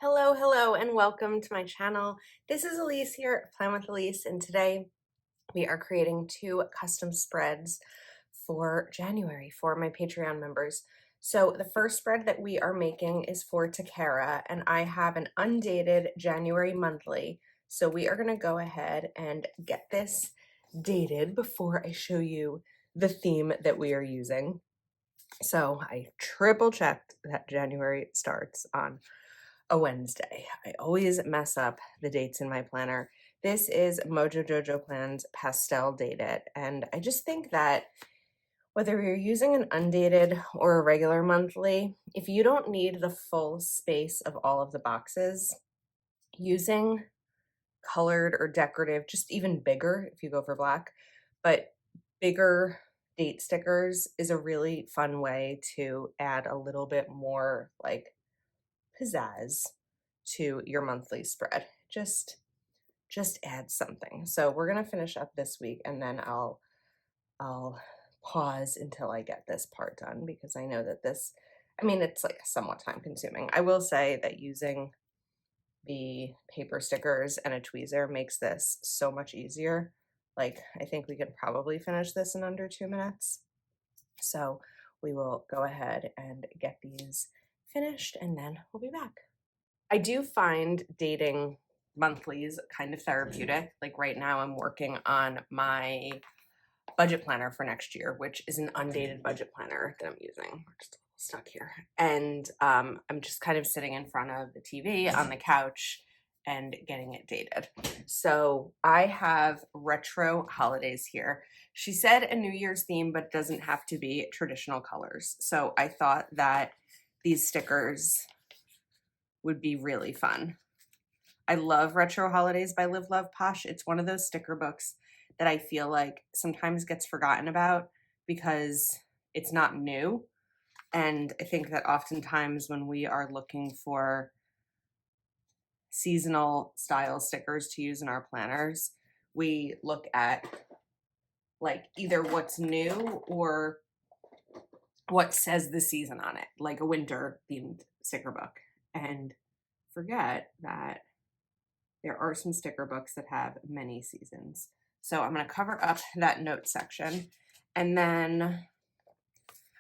Hello, and welcome to my channel. This is Elise here at Plan with Elise, and today we are creating two custom spreads for January for my Patreon members. So the first spread that we are making is for TeCara, and I have an undated January monthly. So we are going to go ahead and get this dated before I show you the theme that we are using. So I triple checked that January starts on a Wednesday. I always mess up the dates in my planner. This is Mojo Jojo Plan's pastel dated, and I just think that whether you're using an undated or a regular monthly, if you don't need the full space of all of the boxes, using colored or decorative, just even bigger if you go for black, but bigger date stickers is a really fun way to add a little bit more like pizzazz to your monthly spread. Just add something. So we're gonna finish up this week, and then I'll pause until I get this part done, because I know that this, I mean, it's like somewhat time consuming. I will say that using the paper stickers and a tweezer makes this so much easier. Like, I think we could probably finish this in under 2 minutes. So we will go ahead and get these finished, and then we'll be back. I do find dating monthlies kind of therapeutic. Like right now I'm working on my budget planner for next year, which is an undated budget planner that I'm using. We're just a little stuck here. And I'm just kind of sitting in front of the TV on the couch and getting it dated. So I have retro holidays here. She said a New Year's theme, but doesn't have to be traditional colors. So I thought that these stickers would be really fun. I love Retro Holidays by Live Love Posh. It's one of those sticker books that I feel like sometimes gets forgotten about because it's not new. And I think that oftentimes when we are looking for seasonal style stickers to use in our planners, we look at like either what's new or what says the season on it, like a winter themed sticker book, and forget that there are some sticker books that have many seasons. So I'm going to cover up that note section. And then,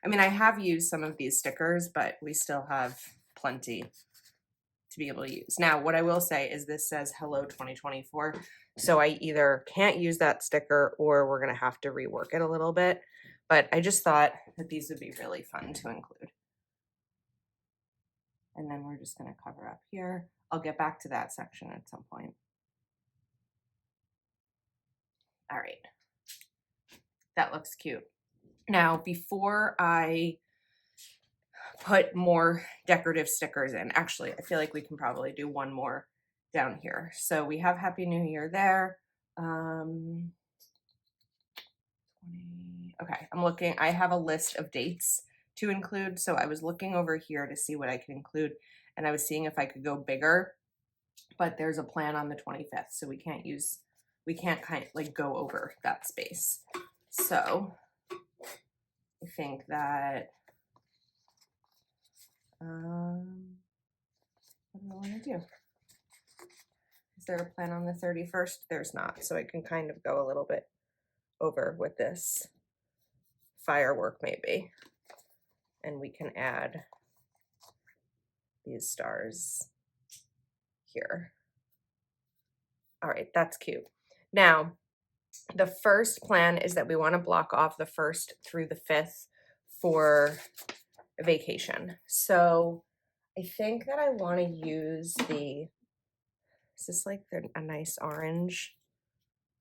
I mean, I have used some of these stickers, but we still have plenty to be able to use. Now, what I will say is this says Hello 2024. So I either can't use that sticker or we're going to have to rework it a little bit. But I just thought that these would be really fun to include. And then we're just going to cover up here. I'll get back to that section at some point. All right, that looks cute. Now, before I put more decorative stickers in, actually, I feel like we can probably do one more down here. So we have Happy New Year there. Okay, I'm looking, I have a list of dates to include. So I was looking over here to see what I could include, and I was seeing if I could go bigger, but there's a plan on the 25th, so we can't kind of like go over that space. So I think that, what do I want to do? Is there a plan on the 31st? There's not, so I can kind of go a little bit over with this firework maybe. And we can add these stars here. All right, that's cute. Now, the first plan is that we want to block off the 1st through the 5th for a vacation. So I think that I want to use the, is this like a nice orange?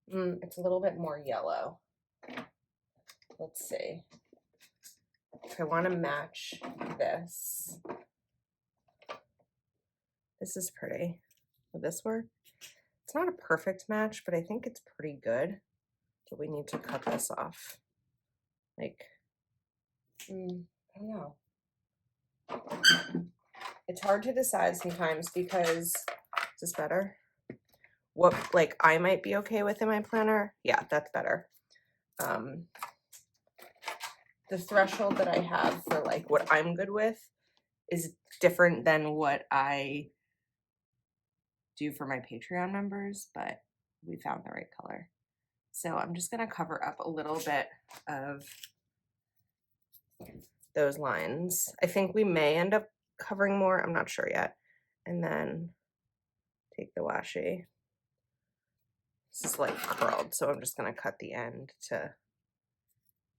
It's a little bit more yellow. Let's see. I want to match this. This is pretty. Will this work? It's not a perfect match, but I think it's pretty good. But we need to cut this off. Like, I don't know. It's hard to decide sometimes because, is this better? What, like, I might be okay with in my planner? Yeah, that's better. The threshold that I have for like what I'm good with is different than what I do for my Patreon members, but we found the right color. So I'm just going to cover up a little bit of those lines. I think we may end up covering more. I'm not sure yet. And then take the washi. This is like curled, so I'm just going to cut the end to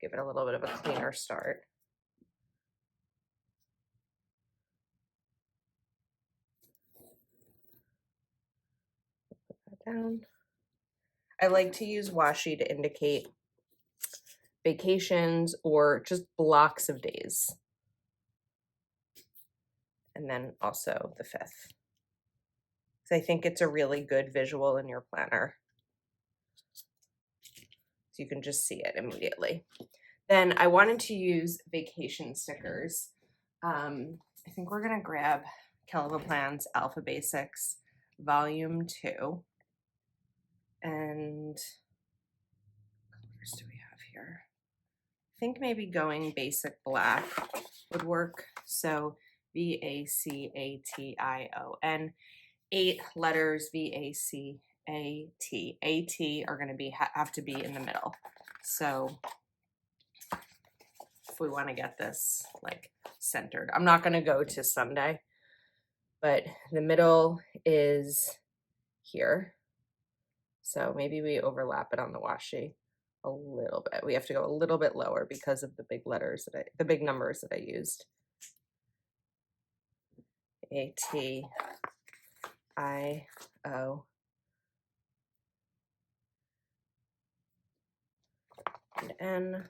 give it a little bit of a cleaner start. Put that down. I like to use washi to indicate vacations or just blocks of days. And then also the 5th. So I think it's a really good visual in your planner. So you can just see it immediately. Then I wanted to use vacation stickers. I think we're gonna grab Calico Plans Alpha Basics Volume 2. And what colors do we have here? I think maybe going basic black would work. So VACATION, 8 letters, VACAT. AT are going to have to be in the middle. So if we want to get this like centered, I'm not going to go to Sunday, but the middle is here. So maybe we overlap it on the washi a little bit. We have to go a little bit lower because of the big letters the big numbers that I used. ATIO. And N.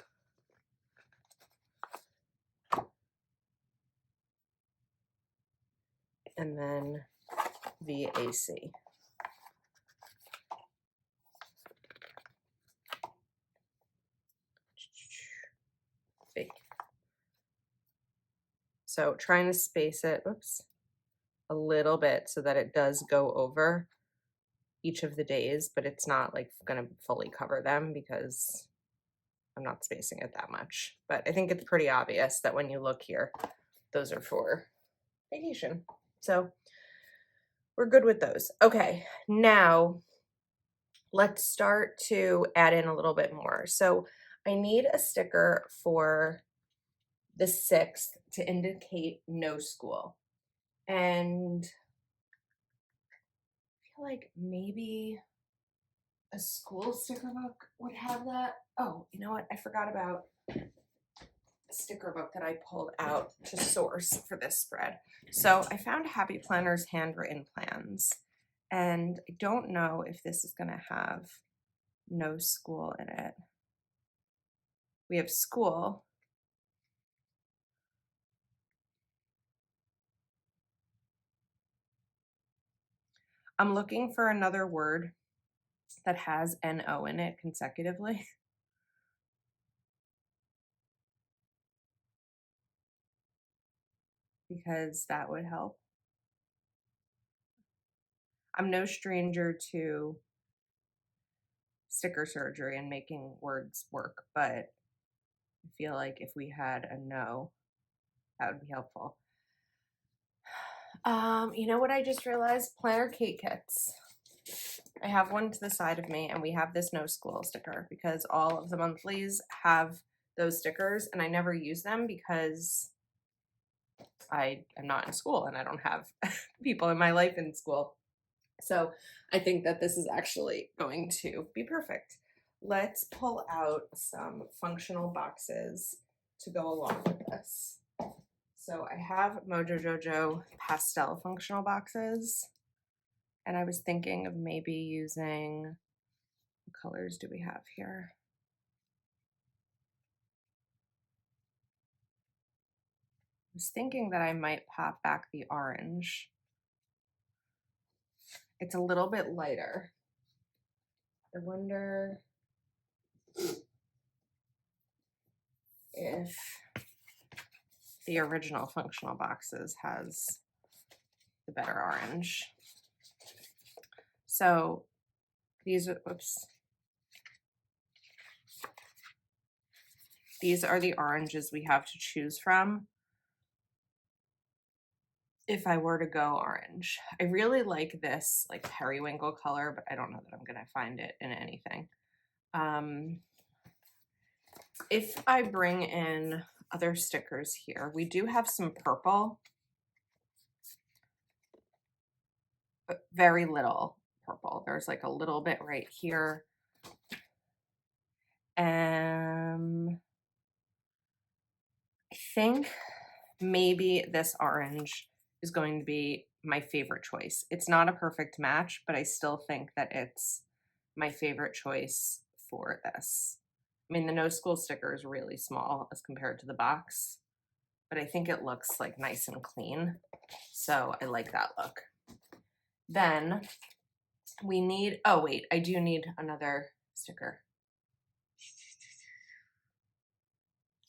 And then VAC. Big. So trying to space it, oops, a little bit so that it does go over each of the days, but it's not like going to fully cover them because I'm not spacing it that much. But I think it's pretty obvious that when you look here, those are for vacation. So we're good with those. Okay, now let's start to add in a little bit more. So I need a sticker for the 6th to indicate no school. And I feel like maybe a school sticker book would have that. Oh, you know what? I forgot about a sticker book that I pulled out to source for this spread. So I found Happy Planner's handwritten plans, and I don't know if this is going to have no school in it. We have school. I'm looking for another word that has NO in it consecutively. Because that would help. I'm no stranger to sticker surgery and making words work, but I feel like if we had a no, that would be helpful. You know what I just realized? Planner cake kits. I have one to the side of me, and we have this no school sticker because all of the monthlies have those stickers, and I never use them because I am not in school and I don't have people in my life in school. So I think that this is actually going to be perfect. Let's pull out some functional boxes to go along with this. So I have Mojo Jojo pastel functional boxes, and I was thinking of maybe using, what colors do we have here? I was thinking that I might pop back the orange. It's a little bit lighter. I wonder if the original functional boxes has the better orange. So these are, oops. These are the oranges we have to choose from. if I were to go orange. I really like this like periwinkle color, but I don't know that I'm gonna find it in anything. If I bring in other stickers here, we do have some purple, but very little purple. There's like a little bit right here. I think maybe this orange is going to be my favorite choice. It's not a perfect match, but I still think that it's my favorite choice for this. I mean, the no school sticker is really small as compared to the box, but I think it looks like nice and clean. So I like that look. Then we need, oh wait, I do need another sticker.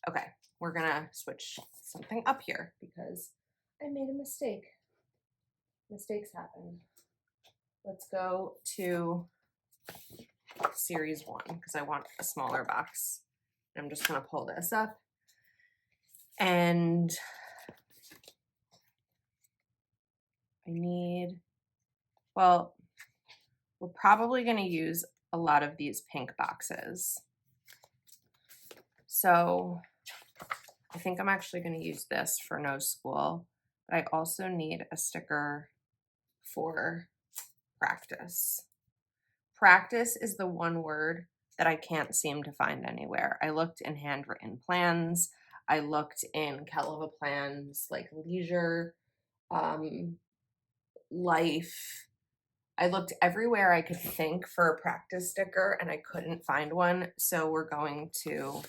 Okay, we're gonna switch something up here because I made a mistake. Mistakes happen. Let's go to series 1 because I want a smaller box. I'm just gonna pull this up and I need, well, we're probably gonna use a lot of these pink boxes. So I think I'm actually gonna use this for no school, but I also need a sticker for practice. Practice is the one word that I can't seem to find anywhere. I looked in handwritten plans. I looked in Keleva plans like leisure, life. I looked everywhere I could think for a practice sticker and I couldn't find one. So we're going to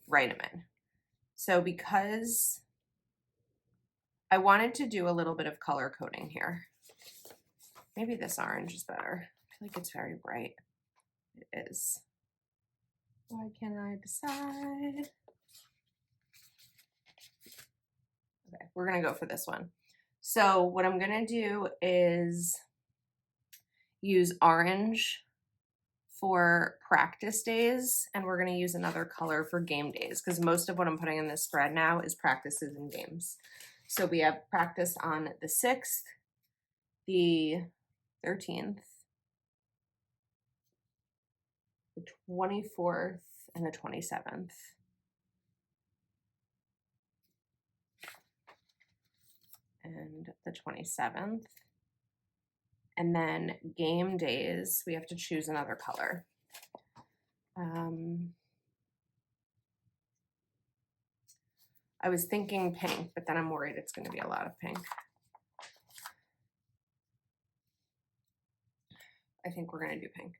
write them in. So because I wanted to do a little bit of color coding here. Maybe this orange is better. I feel like it's very bright. It is. Why can't I decide? Okay, we're gonna go for this one. So what I'm gonna do is use orange for practice days, and we're gonna use another color for game days because most of what I'm putting in this spread now is practices and games. So we have practice on the 6th, the 13th, the 24th, and the 27th. And the 27th. And then game days, we have to choose another color. I was thinking pink, but then I'm worried it's going to be a lot of pink. I think we're going to do pink.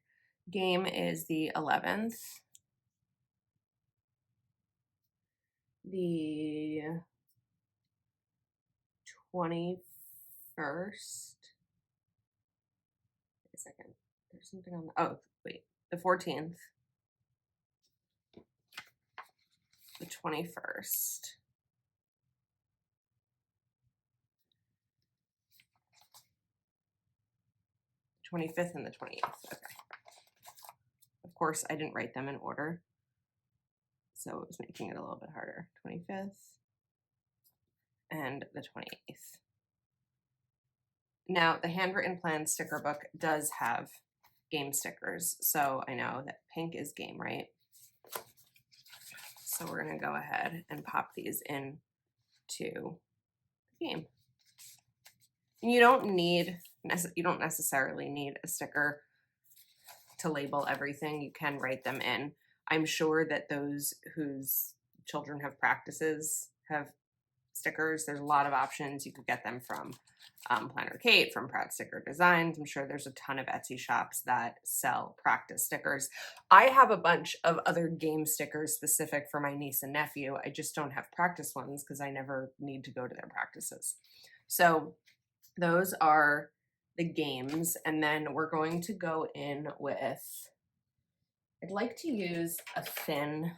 Game is the 11th. The 21st. Wait a second. There's something on the, oh, wait. The 14th. The 21st. 25th and the 28th. Okay. Of course, I didn't write them in order, so it was making it a little bit harder. 25th and the 28th. Now, the handwritten plan sticker book does have game stickers, so I know that pink is game, right? So we're gonna go ahead and pop these in to the game. You don't necessarily need a sticker to label everything. You can write them in. I'm sure that those whose children have practices have stickers. There's a lot of options. You could get them from Planner Kate, from Proud Sticker Designs. I'm sure there's a ton of Etsy shops that sell practice stickers. I have a bunch of other game stickers specific for my niece and nephew. I just don't have practice ones because I never need to go to their practices. So those are the games. And then we're going to go in with, I'd like to use a thin,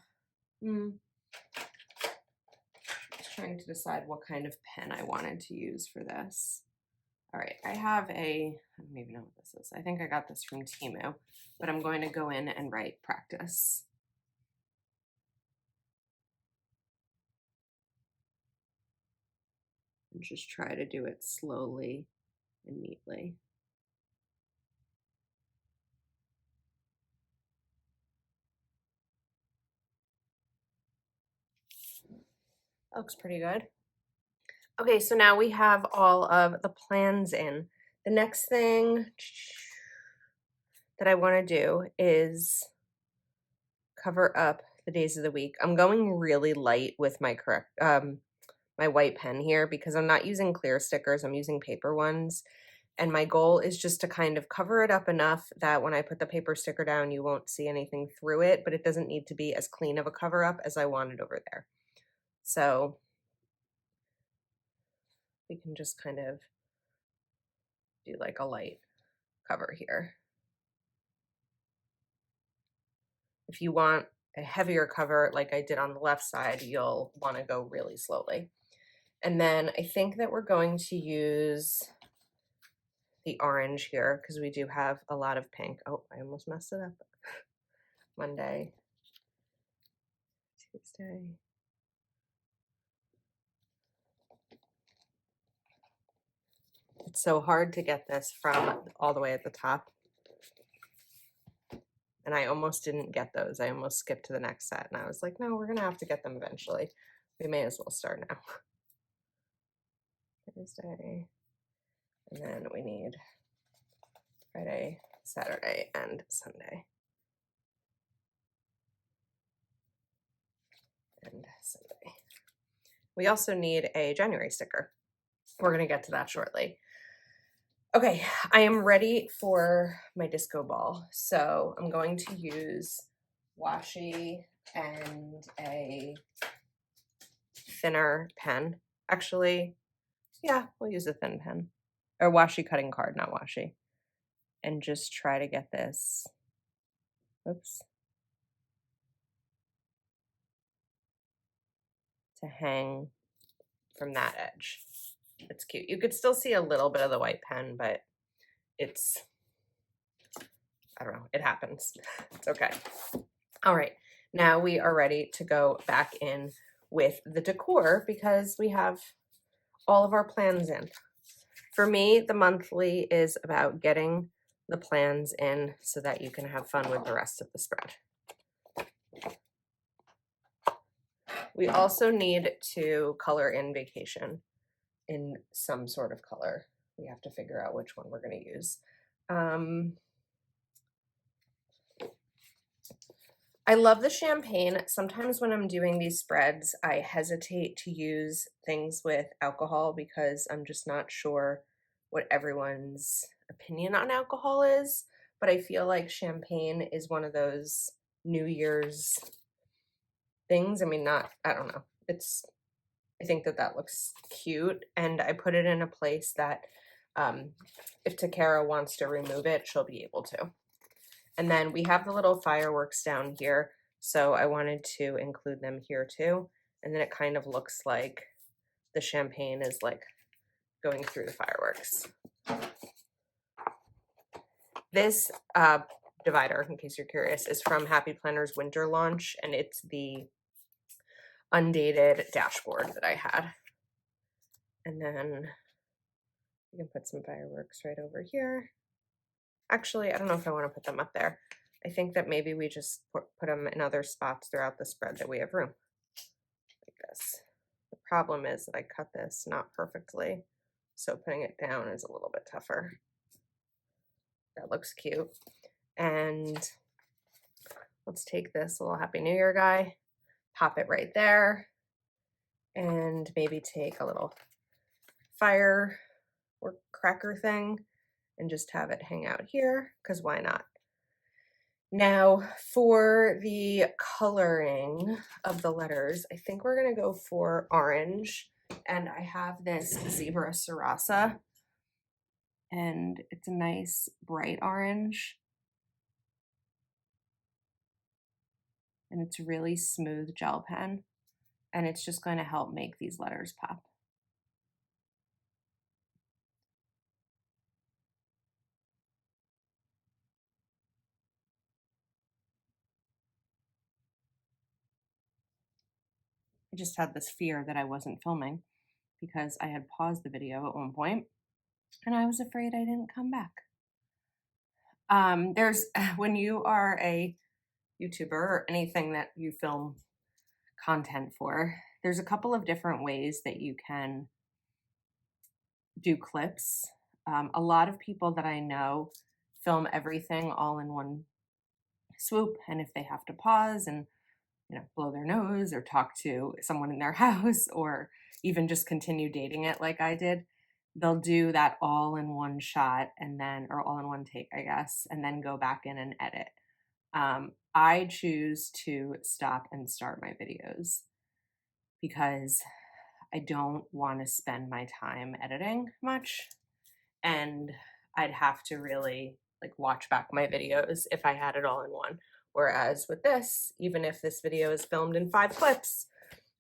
trying to decide what kind of pen I wanted to use for this. All right, I have a, I don't even know what this is. I think I got this from Temu, but I'm going to go in and write practice. and just try to do it slowly and neatly. That looks pretty good. Okay, so now we have all of the plans in. The next thing that I want to do is cover up the days of the week. I'm going really light with my my white pen here because I'm not using clear stickers, I'm using paper ones. And my goal is just to kind of cover it up enough that when I put the paper sticker down, you won't see anything through it, but it doesn't need to be as clean of a cover up as I wanted over there. So we can just kind of do like a light cover here. If you want a heavier cover like I did on the left side, you'll want to go really slowly. And then I think that we're going to use the orange here because we do have a lot of pink. Oh, I almost messed it up. Monday, Tuesday. It's so hard to get this from all the way at the top. And I almost didn't get those. I almost skipped to the next set. And I was like, no, we're going to have to get them eventually. We may as well start now. Thursday. And then we need Friday, Saturday, and Sunday. And Sunday. We also need a January sticker. We're going to get to that shortly. Okay, I am ready for my disco ball. So I'm going to use washi and a thinner pen. Actually, yeah, we'll use a thin pen. Or washi cutting card, not washi. And just try to get this, oops, to hang from that edge. It's cute. You could still see a little bit of the white pen, but it's, I don't know, it happens. It's okay. All right, now we are ready to go back in with the decor because we have all of our plans in. For me, the monthly is about getting the plans in so that you can have fun with the rest of the spread. We also need to color in vacation in some sort of color. We have to figure out which one we're going to use. I love the champagne. Sometimes when I'm doing these spreads, I hesitate to use things with alcohol because I'm just not sure what everyone's opinion on alcohol is. But I feel like champagne is one of those New Year's things. I mean, I don't know. I think that looks cute. And I put it in a place that if TeCara wants to remove it, she'll be able to. And then we have the little fireworks down here. So I wanted to include them here too. And then it kind of looks like the champagne is like going through the fireworks. This divider, in case you're curious, is from Happy Planner's winter launch. And it's the undated dashboard that I had. And then you can put some fireworks right over here. Actually, I don't know if I want to put them up there. I think that maybe we just put them in other spots throughout the spread that we have room. Like this. The problem is that I cut this not perfectly, so putting it down is a little bit tougher. That looks cute. And let's take this little Happy New Year guy, pop it right there, and maybe take a little fire or cracker thing and just have it hang out here, because why not? Now, for the coloring of the letters, I think we're going to go for orange. And I have this Zebra Sarasa. And it's a nice bright orange. And it's really smooth gel pen. And it's just going to help make these letters pop. I just had this fear that I wasn't filming. because I had paused the video at one point and I was afraid I didn't come back. There's when you are a YouTuber or anything that you film content for, there's a couple of different ways that you can do clips. A lot of people that I know film everything all in one swoop, and if they have to pause and blow their nose or talk to someone in their house or even just continue dating it like I did, they'll do that all in one shot and then, or all in one take, I guess, and then go back in and edit. I choose to stop and start my videos because I don't want to spend my time editing much, and I'd have to really watch back my videos if I had it all in one. Whereas with this, even if this video is filmed in 5 clips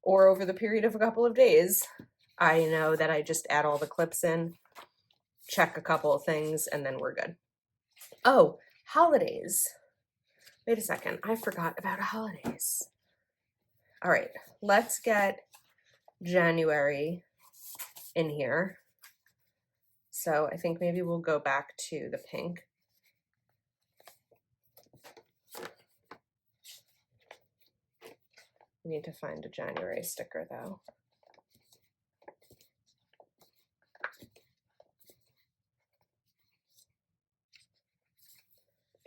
or over the period of a couple of days, I know that I just add all the clips in, check a couple of things, and then we're good. Oh, holidays. Wait a second, I forgot about holidays. All right, let's get January in here. So I think maybe we'll go back to the pink. We need to find a January sticker though.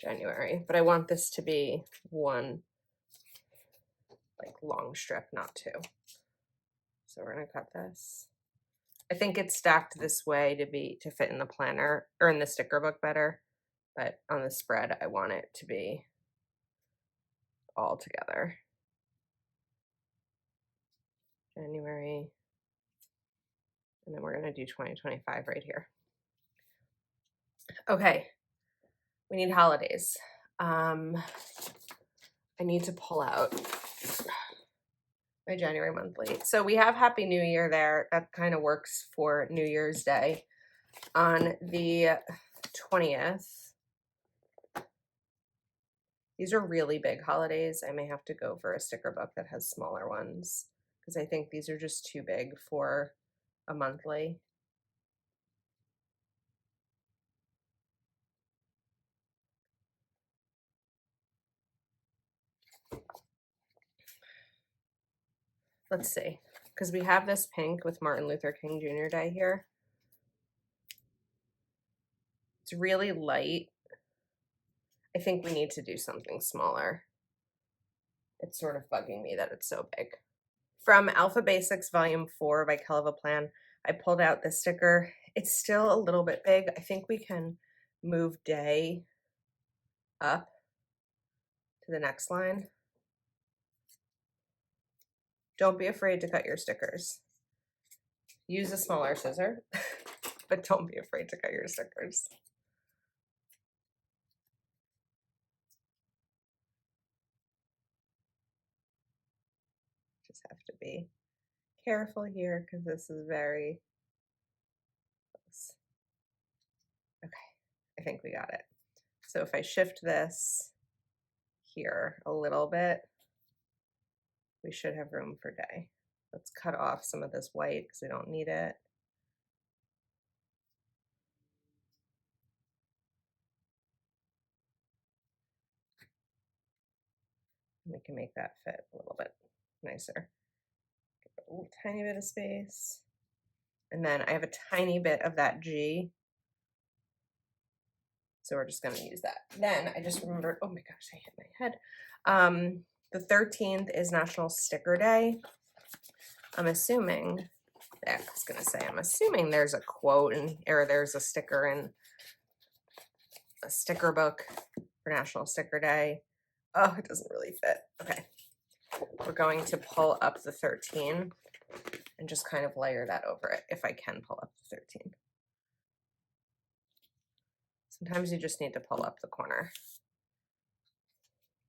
January, but I want this to be one long strip, not 2. So we're gonna cut this. I think it's stacked this way to fit in the planner or in the sticker book better, but on the spread I want it to be all together. January, and then we're gonna do 2025 right here. Okay, we need holidays. I need to pull out my January monthly. So we have Happy New Year there. That kind of works for New Year's Day. On the 20th, these are really big holidays. I may have to go for a sticker book that has smaller ones because I think these are just too big for a monthly. Let's see, because we have this pink with Martin Luther King Jr. Day here. It's really light. I think we need to do something smaller. It's sort of bugging me that it's so big. From Alpha Basics Volume 4 by Kelva Plan, I pulled out this sticker. It's still a little bit big. I think we can move day up to the next line. Don't be afraid to cut your stickers. Use a smaller scissor, but don't be afraid to cut your stickers. Just have to be careful here because this is very close. Okay, I think we got it. So if I shift this here a little bit, we should have room for day. Let's cut off some of this white because we don't need it. We can make that fit a little bit nicer. A little tiny bit of space. And then I have a tiny bit of that G. So we're just going to use that. Then I just remembered, oh my gosh, I hit my head. The 13th is National Sticker Day. I'm assuming, I was going to say, I'm assuming there's a quote or there's a sticker in a sticker book for National Sticker Day. Oh, it doesn't really fit. Okay. We're going to pull up the 13 and just kind of layer that over it if I can pull up the 13. Sometimes you just need to pull up the corner.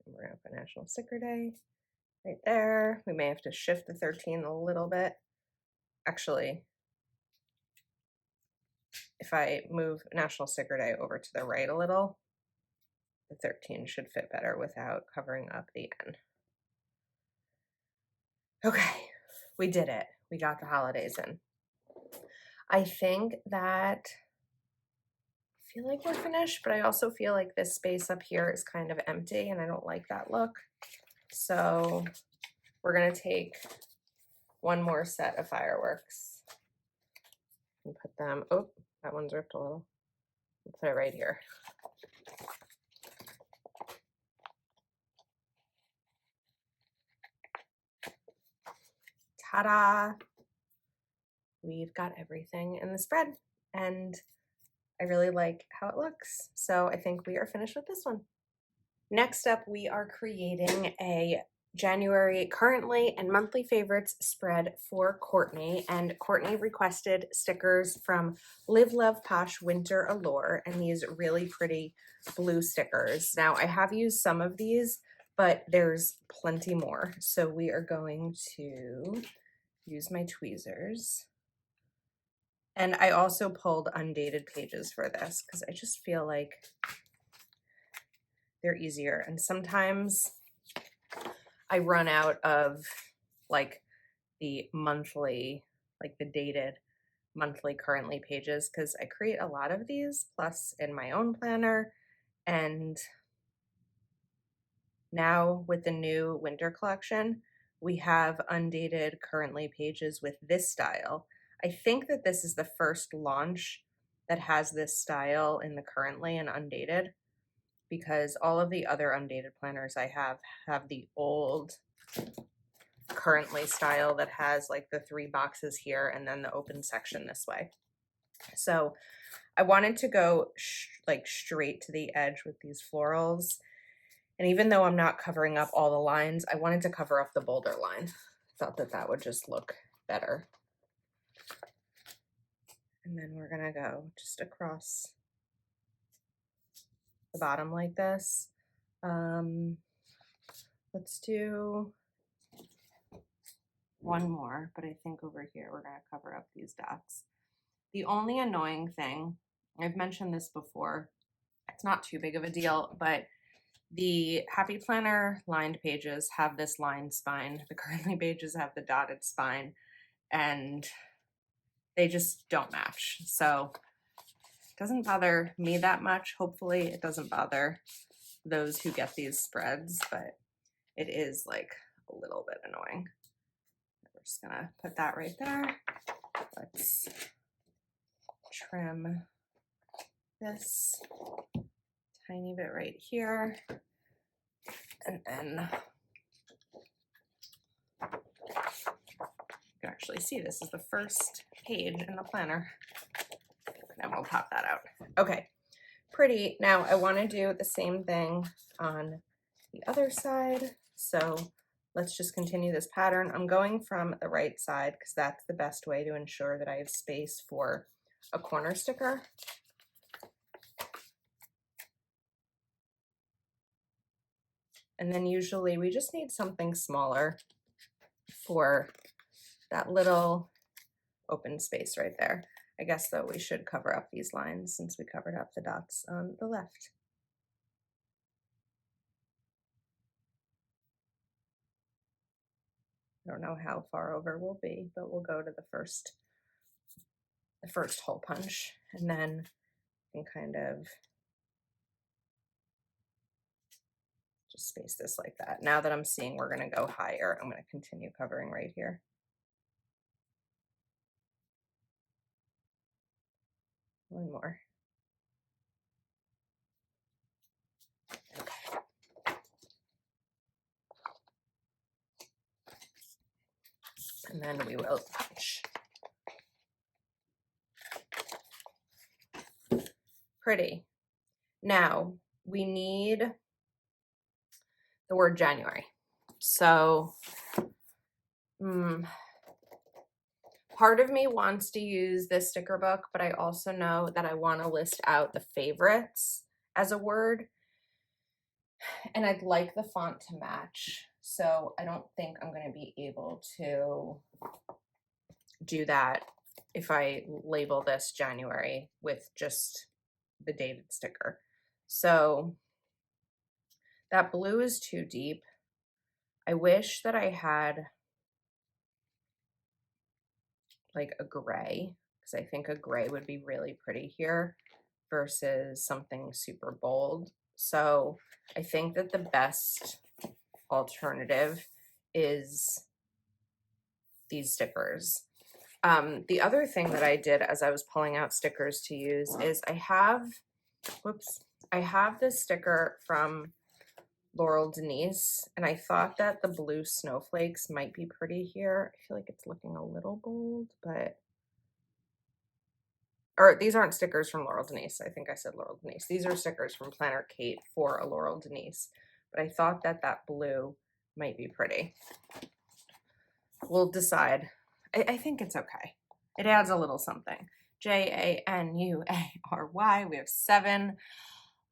And we're going to put National Sticker Day right there. We may have to shift the 13 a little bit. Actually, if I move National Sticker Day over to the right a little, the 13 should fit better without covering up the N. Okay, we did it. We got the holidays in. I think that I feel like we're finished, but I also feel like this space up here is kind of empty and I don't like that look. So we're gonna take one more set of fireworks and put them, oh, that one's ripped a little. We'll put it right here. Ta-da! We've got everything in the spread and I really like how it looks. So I think we are finished with this one. Next up, we are creating a January currently and monthly favorites spread for Courtney, and Courtney requested stickers from Live Love Posh Winter Allure and these really pretty blue stickers. Now I have used some of these, but there's plenty more. So we are going to use my tweezers. And I also pulled undated pages for this because I just feel like they're easier. And sometimes I run out of like the monthly, like the dated monthly currently pages because I create a lot of these plus in my own planner. And now with the new winter collection, we have undated currently pages with this style. I think that this is the first launch that has this style in the currently and undated, because all of the other undated planners I have the old currently style that has like the 3 boxes here and then the open section this way. So I wanted to go like straight to the edge with these florals. And even though I'm not covering up all the lines, I wanted to cover up the boulder line. Thought that that would just look better. And then we're gonna go just across the bottom like this. Let's do one more, but I think over here we're gonna cover up these dots. The only annoying thing, I've mentioned this before, it's not too big of a deal, but the Happy Planner lined pages have this lined spine. The currently pages have the dotted spine, and they just don't match. So it doesn't bother me that much. Hopefully it doesn't bother those who get these spreads, but it is like a little bit annoying. We're just gonna put that right there. Let's trim this tiny bit right here. And then you can actually see this is the first page in the planner. And we'll pop that out. Okay, pretty. Now I want to do the same thing on the other side. So let's just continue this pattern. I'm going from the right side because that's the best way to ensure that I have space for a corner sticker. And then usually we just need something smaller for that little open space right there. I guess though we should cover up these lines since we covered up the dots on the left. I don't know how far over we'll be, but we'll go to the first hole punch, and then you can kind of just space this like that. Now that I'm seeing we're gonna go higher, I'm gonna continue covering right here. One more. Okay. And then we will punch. Pretty. Now we need the word January. So part of me wants to use this sticker book, but I also know that I want to list out the favorites as a word. And I'd like the font to match. So I don't think I'm going to be able to do that if I label this January with just the dated sticker. So that blue is too deep. I wish that I had like a gray because I think a gray would be really pretty here versus something super bold. So I think that the best alternative is these stickers. The other thing that I did as I was pulling out stickers to use is I have this sticker from Laurel Denise, and I thought that the blue snowflakes might be pretty here. I feel like it's looking a little bold, but, or these aren't stickers from Laurel Denise. I think I said Laurel Denise. These are stickers from Planner Kate for a Laurel Denise, but I thought that that blue might be pretty. We'll decide. I think it's okay. It adds a little something. January. We have 7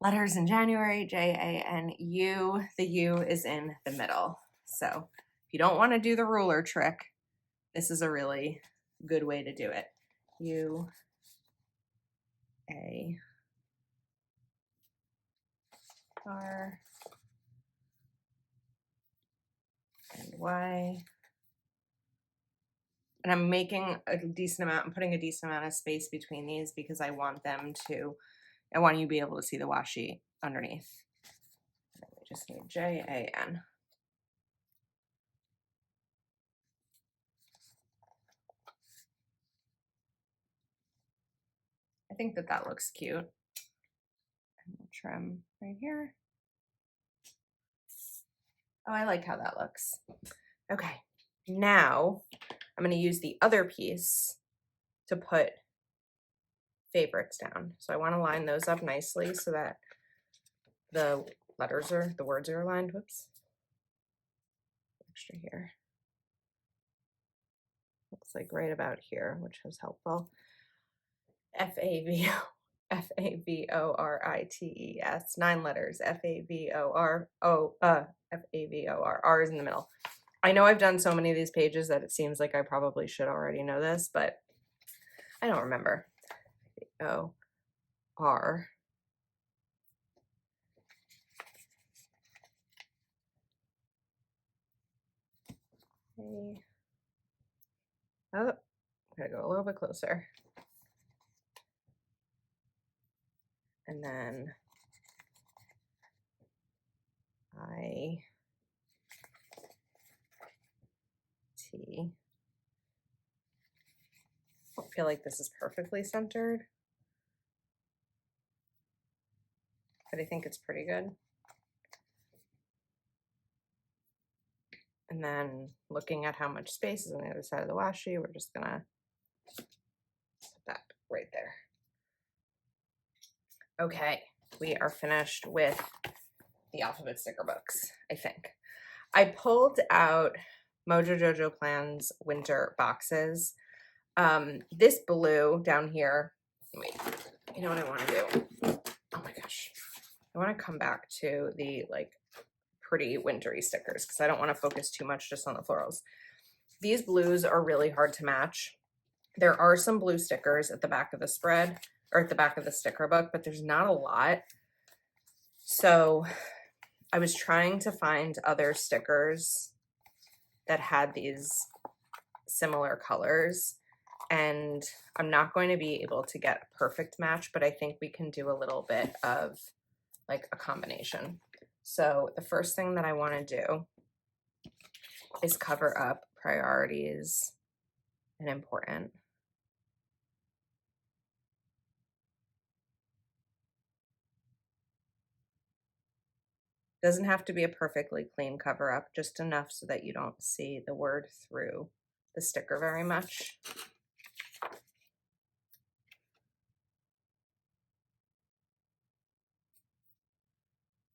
letters in January. Janu. The U is in the middle. So if you don't want to do the ruler trick, this is a really good way to do it. U, A, R, and Y. And I'm making a decent amount, I'm putting a decent amount of space between these because I want you to be able to see the washi underneath. We just need Jan. I think that that looks cute. And we'll trim right here. Oh, I like how that looks. Okay, now I'm going to use the other piece to put favorites down. So I want to line those up nicely so that the words are aligned. Whoops. Extra here. Looks like right about here, which was helpful. Favorites, 9 letters. Favor. R is in the middle. I know I've done so many of these pages that it seems like I probably should already know this, but I don't remember. O-R. Okay. Oh, gotta go a little bit closer. And then I-T. I don't feel like this is perfectly centered, but I think it's pretty good. And then looking at how much space is on the other side of the washi, we're just gonna put that right there. Okay, we are finished with the alphabet sticker books, I think. I pulled out Mojo Jojo Plan's winter boxes. This blue down here, wait, you know what I want to do? Oh my gosh. I want to come back to the like pretty wintry stickers because I don't want to focus too much just on the florals. These blues are really hard to match. There are some blue stickers at the back of the spread or at the back of the sticker book, but there's not a lot. So I was trying to find other stickers that had these similar colors, and I'm not going to be able to get a perfect match, but I think we can do a little bit of like a combination. So the first thing that I want to do is cover up priorities and important. Doesn't have to be a perfectly clean cover up, just enough so that you don't see the word through the sticker very much.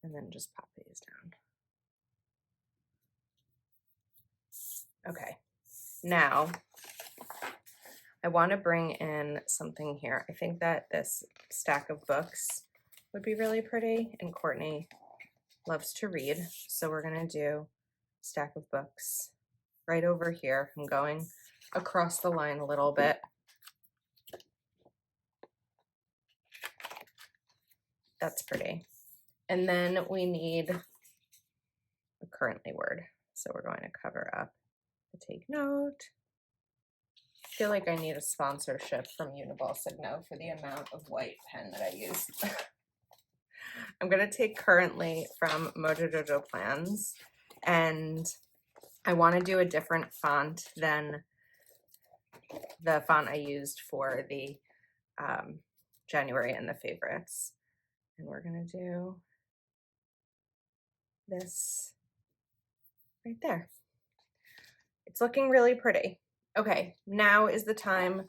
And then just pop these down. Okay, now I want to bring in something here. I think that this stack of books would be really pretty, and Courtney loves to read, so we're gonna do a stack of books right over here. I'm going across the line a little bit. That's pretty. And then we need a currently word. So we're going to cover up the take note. feel like I need a sponsorship from Uniball Signo for the amount of white pen that I use. I'm going to take Currently from Mojo Jojo Plans, and I want to do a different font than the font I used for the January and the favorites. And we're going to do this right there. It's looking really pretty. Okay, now is the time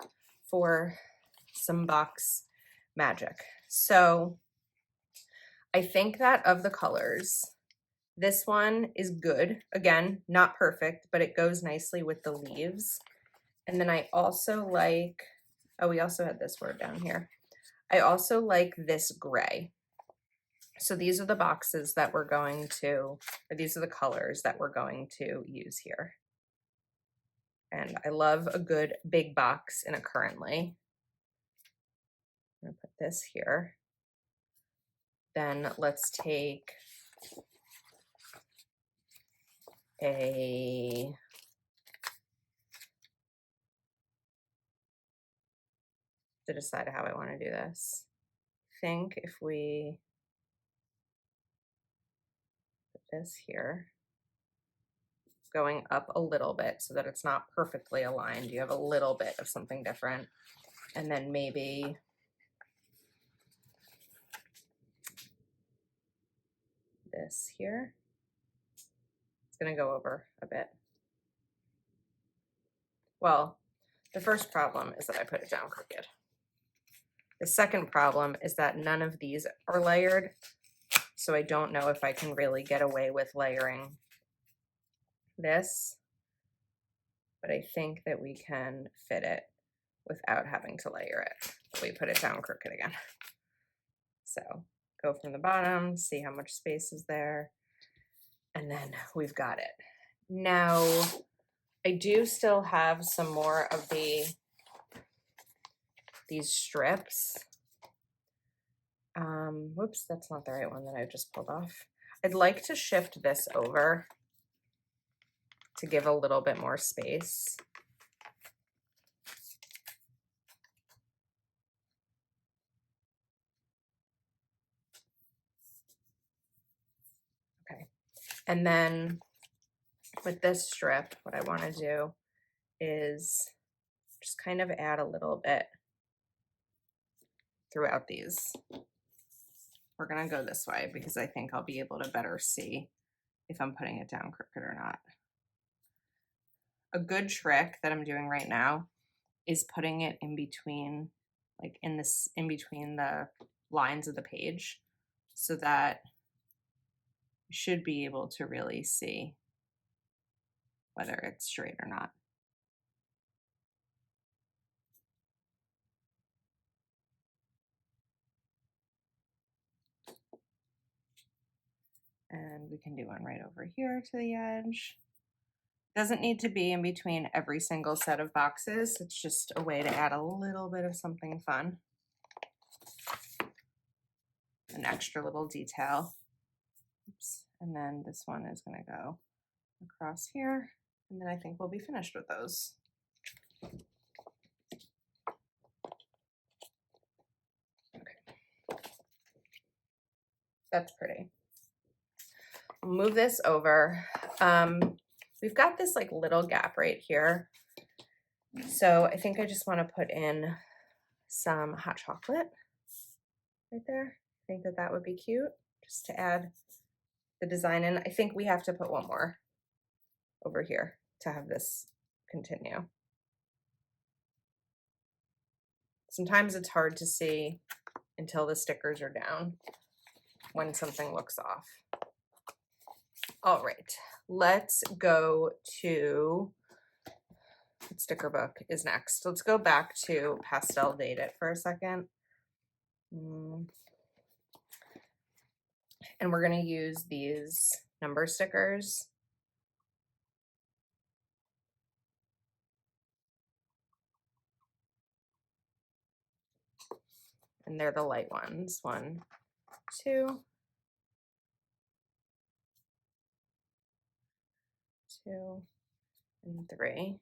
for some box magic. So I think that of the colors, this one is good. Again, not perfect, but it goes nicely with the leaves. And then I also like, oh, we also had this word down here. I also like this gray. So these are the boxes that we're going to, or these are the colors that we're going to use here. And I love a good big box in a Currently. I'm gonna put this here. Then let's take a to decide how I want to do this. I think if we put this here, going up a little bit so that it's not perfectly aligned, you have a little bit of something different. And then maybe this here. It's going to go over a bit. Well, the first problem is that I put it down crooked. The second problem is that none of these are layered, so I don't know if I can really get away with layering this, but I think that we can fit it without having to layer it. We put it down crooked again. So go from the bottom, see how much space is there, and then we've got it. Now, I do still have some more of these strips. Whoops, that's not the right one that I just pulled off. I'd like to shift this over to give a little bit more space. Okay, and then with this strip, what I want to do is just kind of add a little bit throughout these. We're gonna go this way because I think I'll be able to better see if I'm putting it down crooked or not. A good trick that I'm doing right now is putting it in between, like in between the lines of the page, so that you should be able to really see whether it's straight or not. And we can do one right over here to the edge. Doesn't need to be in between every single set of boxes. It's just a way to add a little bit of something fun. An extra little detail. Oops. And then this one is going to go across here. And then I think we'll be finished with those. Okay. That's pretty. I'll move this over. We've got this like little gap right here. So I think I just want to put in some hot chocolate right there. I think that that would be cute just to add the design in. I think we have to put one more over here to have this continue. Sometimes it's hard to see until the stickers are down when something looks off. All right, let's go to, sticker book is next. Let's go back to Pastel Date It for a second. And we're going to use these number stickers. And they're the light ones. 1, 2, 2, and 3.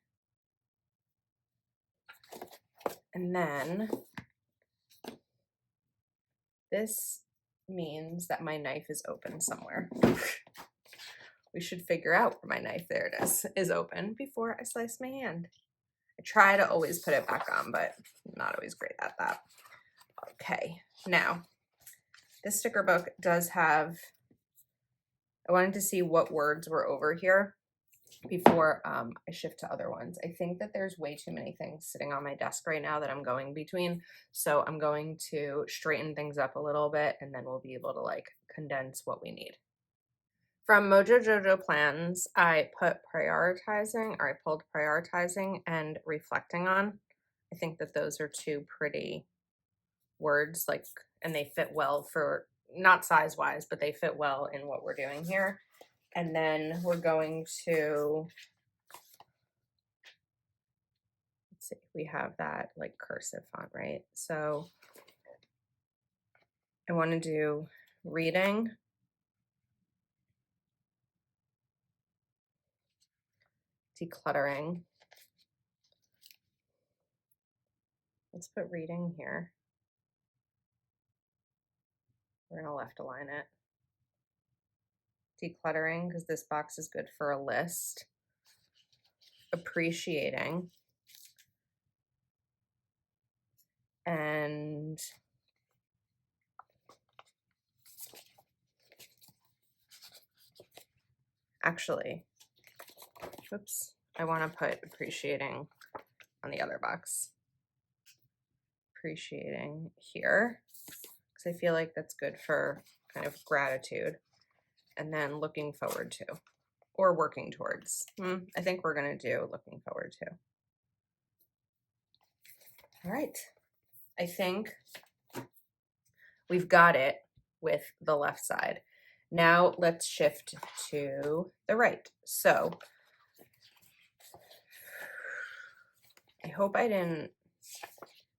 And then this means that my knife is open somewhere. We should figure out where my knife, there it is open before I slice my hand. I try to always put it back on, but I'm not always great at that. Okay, now this sticker book does have, I wanted to see what words were over here before I shift to other ones. I think that there's way too many things sitting on my desk right now that I'm going between. So I'm going to straighten things up a little bit and then we'll be able to like condense what we need. From Mojo Jojo Plans, I put prioritizing, or I pulled prioritizing and reflecting on. I think that those are two pretty words, like, and they fit well for, not size wise, but they fit well in what we're doing here. And then we're going to, let's see, we have that like cursive font, right? So I want to do reading, decluttering. Let's put reading here. We're going to left align it. Decluttering, because this box is good for a list. Appreciating. And actually, oops, I want to put appreciating on the other box. Appreciating here, because I feel like that's good for kind of gratitude. And then looking forward to, or working towards. I think we're going to do looking forward to. All right. I think we've got it with the left side. Now let's shift to the right. So I hope I didn't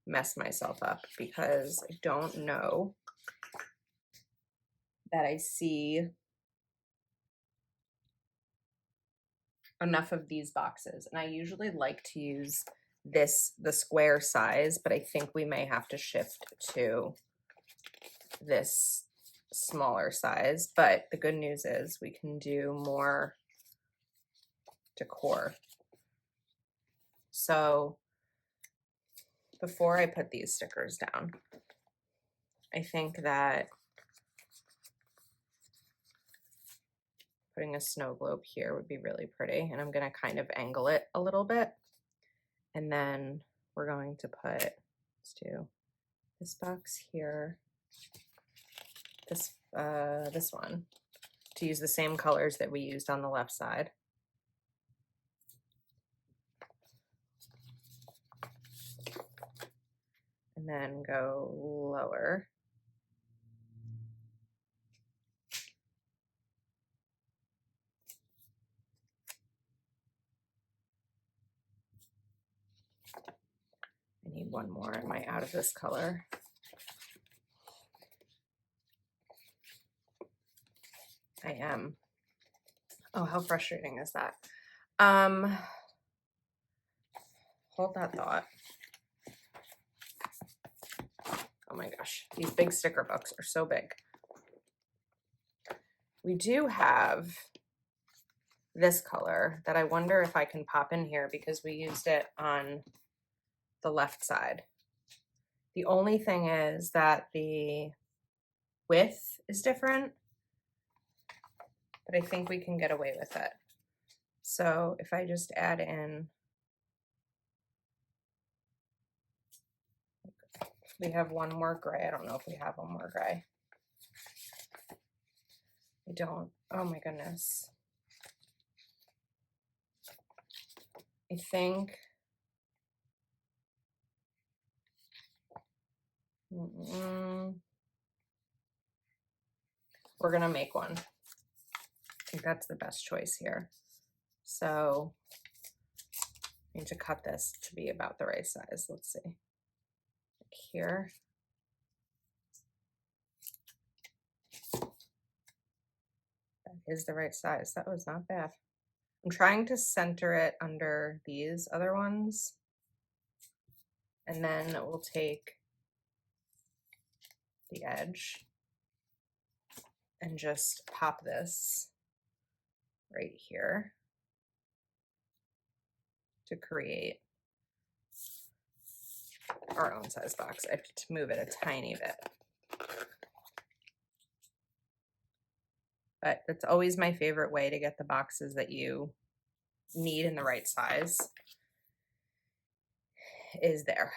mess myself up because I don't know that I see enough of these boxes. And I usually like to use the square size, but I think we may have to shift to this smaller size. But the good news is we can do more decor. So before I put these stickers down, I think that putting a snow globe here would be really pretty. And I'm going to kind of angle it a little bit. And then we're going to put, let's do this box here, this one, to use the same colors that we used on the left side. And then go lower. I need one more. Am I out of this color? I am. Oh, how frustrating is that? Hold that thought. Oh my gosh, these big sticker books are so big. We do have this color that I wonder if I can pop in here because we used it on the left side. The only thing is that the width is different, but I think we can get away with it. So if I just add in, we have one more gray. I don't know if we have one more gray. I don't. Oh my goodness. I think we're gonna make one. I think that's the best choice here. So I need to cut this to be about the right size. Let's see. Like here. That is the right size. That was not bad. I'm trying to center it under these other ones. And then we'll take the edge and just pop this right here to create our own size box. I have to move it a tiny bit. But that's always my favorite way to get the boxes that you need in the right size is there.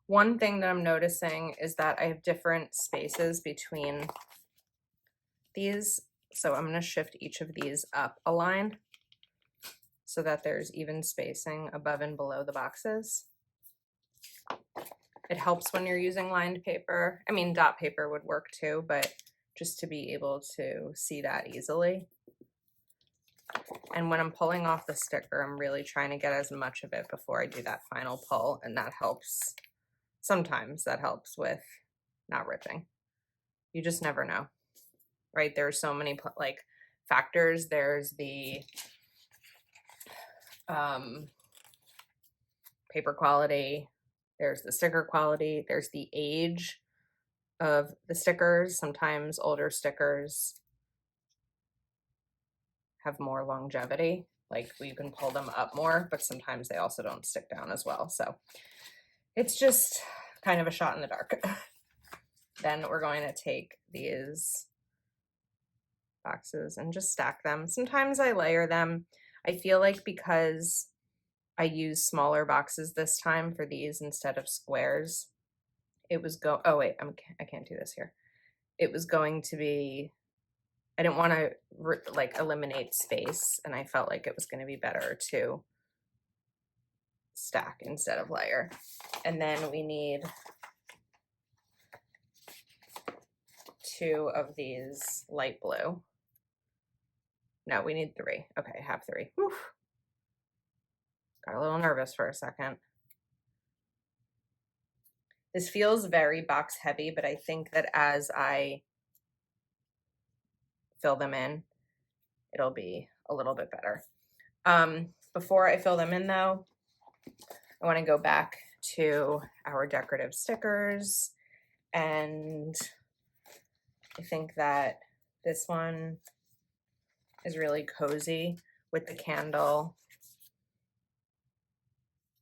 One thing that I'm noticing is that I have different spaces between these. So I'm going to shift each of these up a line so that there's even spacing above and below the boxes. It helps when you're using lined paper. I mean, dot paper would work too, but just to be able to see that easily. And when I'm pulling off the sticker, I'm really trying to get as much of it before I do that final pull, and that helps. Sometimes that helps with not ripping. You just never know, right? There's so many like factors. There's the paper quality, there's the sticker quality, there's the age of the stickers. Sometimes older stickers have more longevity, like you can pull them up more, but sometimes they also don't stick down as well. So it's just kind of a shot in the dark. Then we're going to take these boxes and just stack them. Sometimes I layer them. I feel like because I use smaller boxes this time for these instead of squares, it was oh wait, I can't do this here. It was going to be, I didn't want to like eliminate space, and I felt like it was going to be better to stack instead of layer. And then we need 2 of these light blue. No, we need 3. Okay, I have 3. Whew. Got a little nervous for a second. This feels very box heavy, but I think that as I fill them in, it'll be a little bit better. Before I fill them in though, I want to go back to our decorative stickers, and I think that this one is really cozy with the candle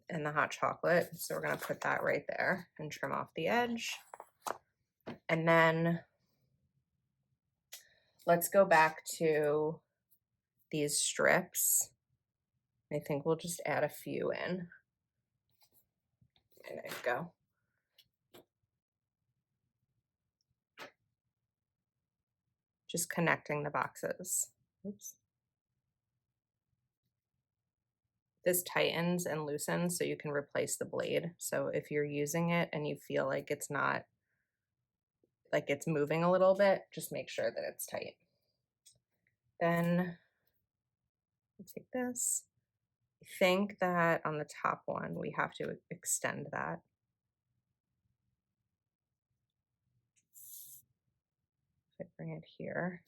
and the hot chocolate. So we're going to put that right there and trim off the edge. And then let's go back to these strips. I think we'll just add a few in. And there you go. Just connecting the boxes. Oops. This tightens and loosens so you can replace the blade. So if you're using it and you feel like it's not, like it's moving a little bit, just make sure that it's tight. Then I'll take this. I think that on the top one, we have to extend that. If I bring it here,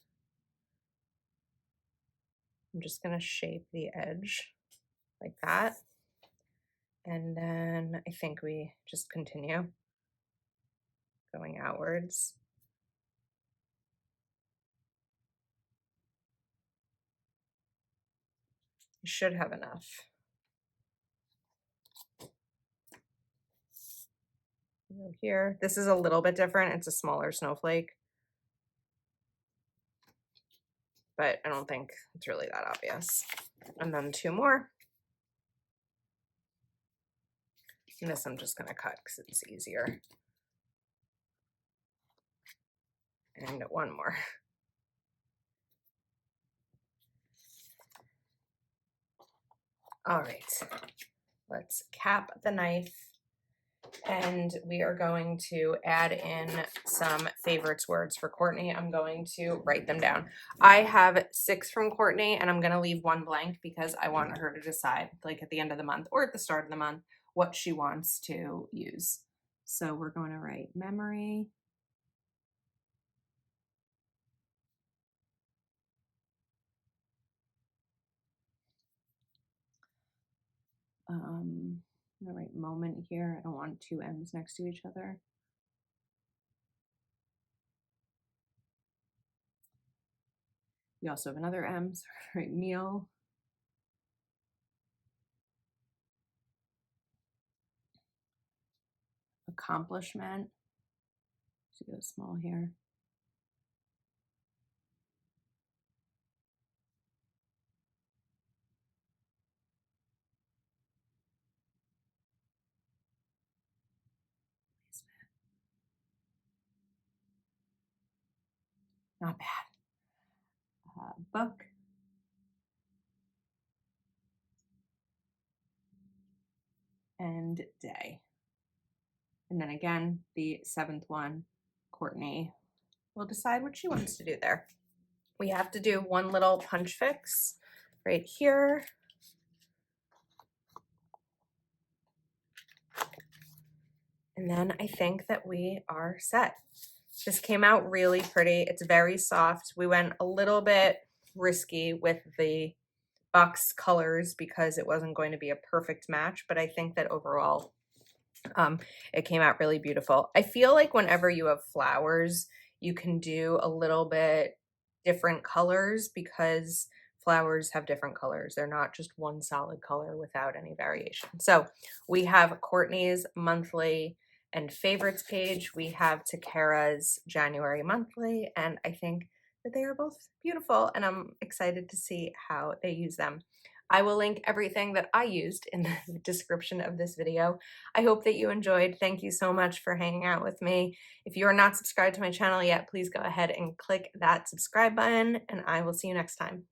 I'm just going to shape the edge like that. And then I think we just continue going outwards. You should have enough. Go here. This is a little bit different. It's a smaller snowflake, but I don't think it's really that obvious. And then 2 more. And this I'm just going to cut because it's easier. And 1 more. All right, let's cap the knife, and we are going to add in some favorites words for Courtney. I'm going to write them down. I have 6 from Courtney, and I'm going to leave 1 blank because I want her to decide, like at the end of the month or at the start of the month, what she wants to use. So we're going to write memory. I'm gonna write moment here. I don't want two M's next to each other. We also have another M, so we're gonna write meal. Accomplishment. So go small here. Not bad. Book. And day. And then again, the 7th one, Courtney will decide what she wants to do there. We have to do one little punch fix right here. And then I think that we are set. This came out really pretty. It's very soft. We went a little bit risky with the box colors because it wasn't going to be a perfect match, but I think that overall it came out really beautiful. I feel like whenever you have flowers, you can do a little bit different colors because flowers have different colors. They're not just one solid color without any variation. So we have Courtney's monthly and favorites page. We have TeCara's January monthly, and I think that they are both beautiful, and I'm excited to see how they use them. I will link everything that I used in the description of this video. I hope that you enjoyed. Thank you so much for hanging out with me. If you are not subscribed to my channel yet, please go ahead and click that subscribe button, and I will see you next time.